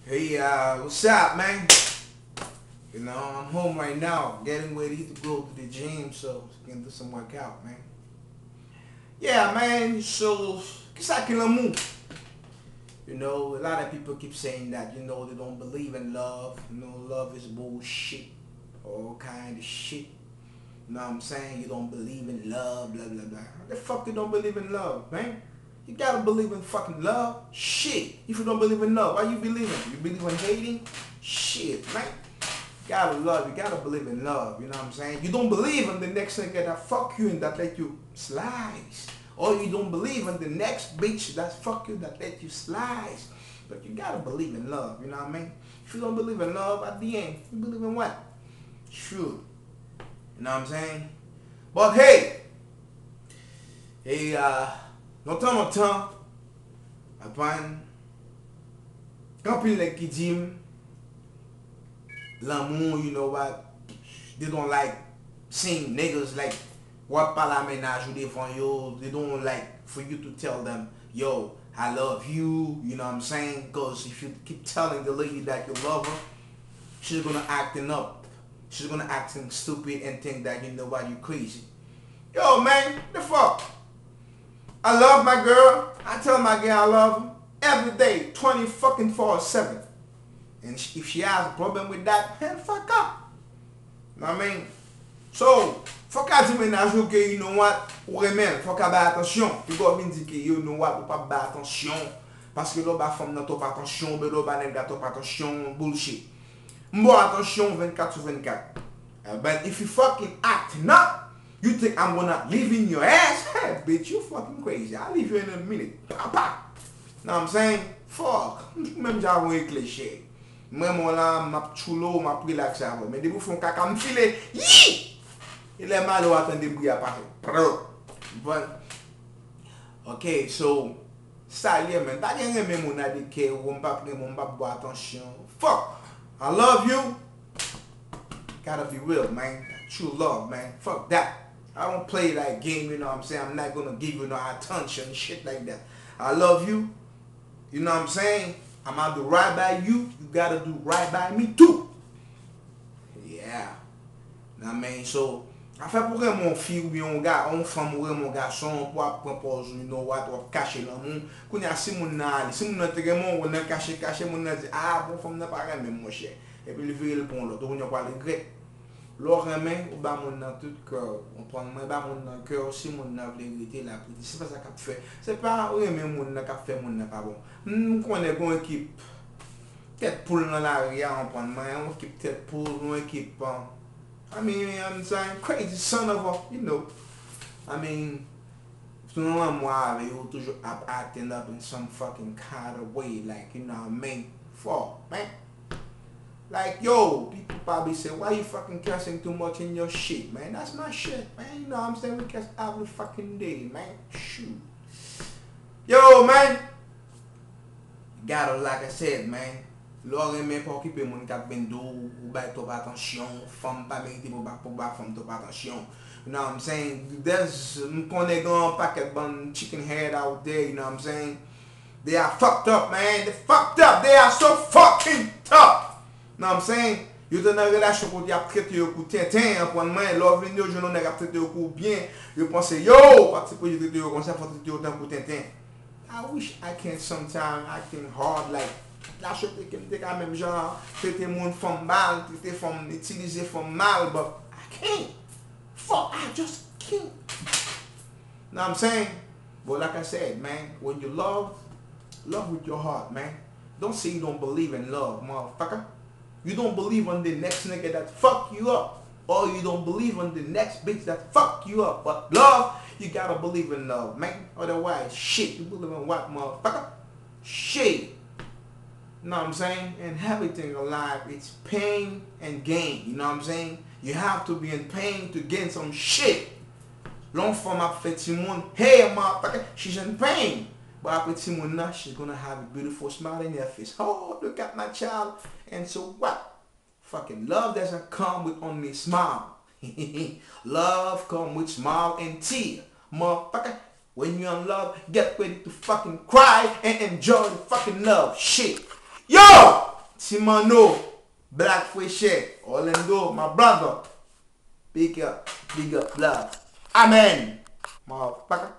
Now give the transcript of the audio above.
Hey, what's up, man? You know, I'm home right now, getting ready to go to the gym, so I can do some workout, man. Yeah, man. So, qu'est-ce qu'il l'amour? You know, a lot of people keep saying that, they don't believe in love. Love is bullshit. All kind of shit. You know what I'm saying? You don't believe in love, blah, blah, blah. How the fuck you don't believe in love, man? You gotta believe in fucking love. Shit. If you don't believe in love, why you believe in? You believe in hating? Shit, man. You gotta love. You gotta believe in love. You know what I'm saying? You don't believe in the next nigga that fuck you and that let you slice. Or you don't believe in the next bitch that fuck you that let you slice. But you gotta believe in love. You know what I mean? If you don't believe in love, at the end, you believe in what? Sure. You know what I'm saying? But hey, non temps, apan, kanpil nek ki dim, l'amour, you know what, they don't like seeing niggas like, what pala menaj ou defan yo, they don't like for you to tell them, yo, I love you, you know what I'm saying? Because if you keep telling the lady that you love her, she's gonna acting up. She's gonna acting stupid and think that you know what, you crazy. Yo, man, the fuck? I love my girl. I tell my girl I love her every day, 20 fucking 4/7. And if she has a problem with that, man, fuck up. You know what I mean? So, fuck a di menaj que you know what, ou remen, fuck a bay atensyon. You go vin di que you know what, ou pa bay atensyon. Paske lo ba fom nan top atensyon, be lo ba neg da top atensyon, bullshit. Mbo attention 24/24. But if you fucking acting up, you think I'm gonna leave in your ass? Hey, bitch, you fucking crazy. I'll leave you in a minute. Papa. Know what I'm saying? Fuck. Même j'avoue un cliché. Même là, m'a chulo, m'a relaxé avant. Mais debout font caca, me file. Yi! Il est mal au attendre des bruits à passer. But, okay, so, ça y est, man. T'as rien aimé mon adike, ou m'pa prendre, m'pa boire attention. Fuck. I love you. Gotta be real, man. True love, man. Fuck that. I don't play that game, you know what I'm saying? I'm not gonna give you no attention, shit like that. I love you. You know what I'm saying? I'm gonna do right by you. You gotta do right by me too. Yeah. Know what I mean? So, afè pou re mon fi ou bien on femme ou re mon garçon pou ap propose, you know what, ou ap cache nan moun. Kounya si moun nan si moun nan te remon ou nan cache moun nan di, ah, bon femme nan pa reme mon cher. Et puis le vire le pon l'autre, ou yon pa regret. Lo remen ou ba moun nan tout cœur. On prend moi ba moun nan cœur si moun nan vérité la pour c'est pas ça qu'a fait. C'est pas remen moun nan qu'a fait moun nan pas bon. Nous connaît gon équipe tête poule dans l'arrière on prend moi, on équipe tête poule, on équipe I mean, I'm saying, crazy son of a, you know. I mean, moi, they will toujours acting up in some fucking kind of way, like, you know what I mean? Fuck, man. Like, yo, people probably say, why you fucking cursing too much in your shit, man? That's my shit, man. You know what I'm saying? We curse every fucking day, man. Shoot. Yo, man. You gotta, like I said, man. Lò remen pou okipe moun kap bendo, ou bay top atensyon, femme pa merite pou ba femme top atensyon. You know what I'm saying? There's m'konne gan paket ban chicken head out there, you know what I'm saying? They are fucked up, man. They fucked up. They are so fucking tough. You know what I'm saying? Yo te nan relasyon kote ap trete yo kou ten anpon man, lò vin yo jounon neg ap trete yo kou bien, yo pense yo, pati pou yo trete yo kon sa fò trete yo tan kou ten. I wish I can sometimes acting hard like la chope ke mte ka menm jan trete moun fom mal, trete fom itilize fom mal, but I can't. Fuck, I just can't. Know what I'm saying? But like I said, man, when you love with your heart, man. Don't say you don't believe in love, motherfucker. You don't believe on the next nigga that fuck you up. Or you don't believe on the next bitch that fuck you up. But love, you gotta believe in love, man. Otherwise, shit, you believe in what, motherfucker? Shit. You know what I'm saying? And everything in life, it's pain and gain. You know what I'm saying? You have to be in pain to gain some shit. Long form after Timon, hey motherfucker, she's in pain. But after Timon now, she's gonna have a beautiful smile in her face. Oh, look at my child. And so what? Fucking love doesn't come with only smile. Love comes with smile and tear. Motherfucker, when you're in love, get ready to fucking cry and enjoy the fucking love. Shit. Yo! Timano, Black Fresh, Orlando, my brother. Big up, love. Amen. Motherfucker.